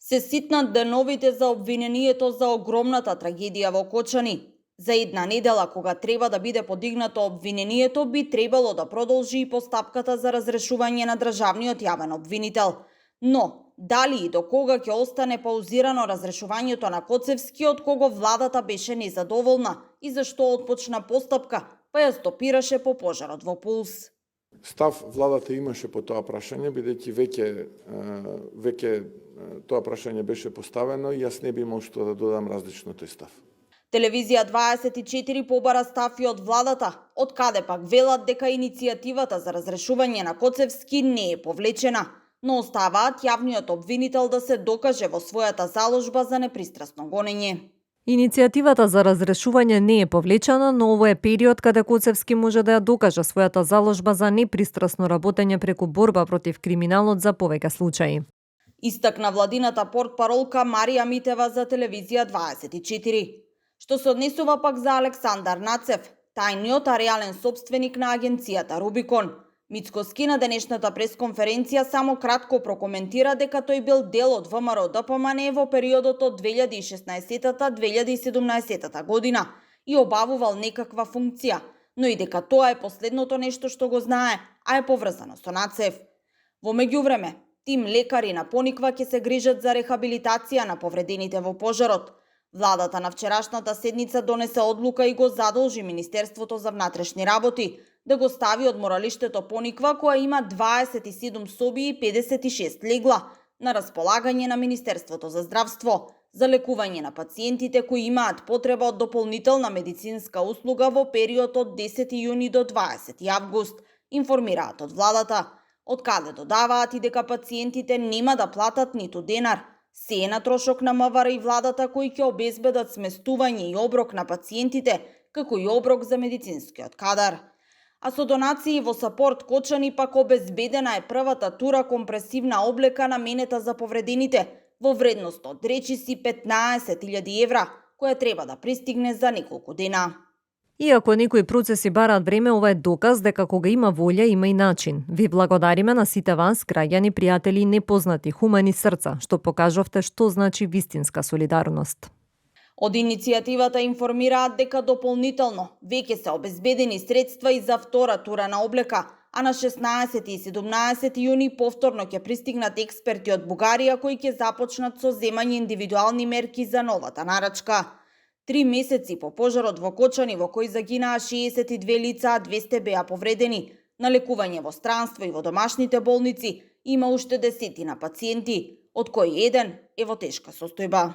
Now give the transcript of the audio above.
Се ситнат деновите за обвинението за огромната трагедија во Кочани. За една недела, кога треба да биде подигнато обвинението, би требало да продолжи и постапката за разрешување на државниот јавен обвинител. Но, дали и до кога ќе остане паузирано разрешувањето на Коцевски, од кого владата беше незадоволна и зашто отпочна постапка, па ја стопираше по пожарот во Пулс. Став владата имаше по тоа прашање, бидејќи веќе тоа прашање беше поставено и јас не би имал што да додам различно тој став. Телевизија 24 побара став и од владата, од каде пак велат дека иницијативата за разрешување на Коцевски не е повлечена, но оставаат јавниот обвинител да се докаже во својата заложба за непристрасно гонење. Иницијативата за разрешување не е повлечена, но ово е период каде Коцевски може да ја докаже својата заложба за непристрасно работење преку борба против криминалот за повеќе случаи. Истакна владината портпаролка Марија Митева за Телевизија 24. Што се однесува пак за Александар Нацев, тајниот а реален сопственик на агенцијата Рубикон. Мицкоски на денешната пресконференција само кратко прокоментира дека тој бил дел од ВМРО ДПМН во периодот од 2016-2017 година и обавувал некаква функција, но и дека тоа е последното нешто што го знае, а е поврзано со Нацев. Во меѓувреме, тим лекари на Пониква ќе се грижат за рехабилитација на повредените во пожарот. Владата на вчерашната седница донесе одлука и го задолжи Министерството за внатрешни работи да го стави одморалиштето Пониква, која има 27 соби и 56 легла, на располагање на Министерството за здравство, за лекување на пациентите кои имаат потреба од дополнителна медицинска услуга во период од 10 јуни до 20 август, информираат од владата, од каде додаваат и дека пациентите нема да платат ниту денар. Се е на трошок на МВР и владата кои ќе обезбедат сместување и оброк на пациентите, како и оброк за медицинскиот кадар. А со донации во Сапорт Кочани пак обезбедена е првата тура компресивна облека наменета за повредените во вредност од речиси 15.000 евра, која треба да пристигне за неколку дена. Иако некои процеси бараат време, ова е доказ дека кога има волја, има и начин. Ви благодариме на сите вас, граѓани, пријатели и непознати хумани срца, што покажавте што значи вистинска солидарност. Од иницијативата информираат дека дополнително веќе се обезбедени средства и за втора тура на облека, а на 16 и 17 јуни повторно ќе пристигнат експерти од Бугарија кои ќе започнат со земање индивидуални мерки за новата нарачка. 3 месеци по пожарот во Кочани, во кој загинаа 62 лица, а 200 беа повредени, на лекување во странство и во домашните болници, има уште десетина пациенти, од кои еден е во тешка состојба.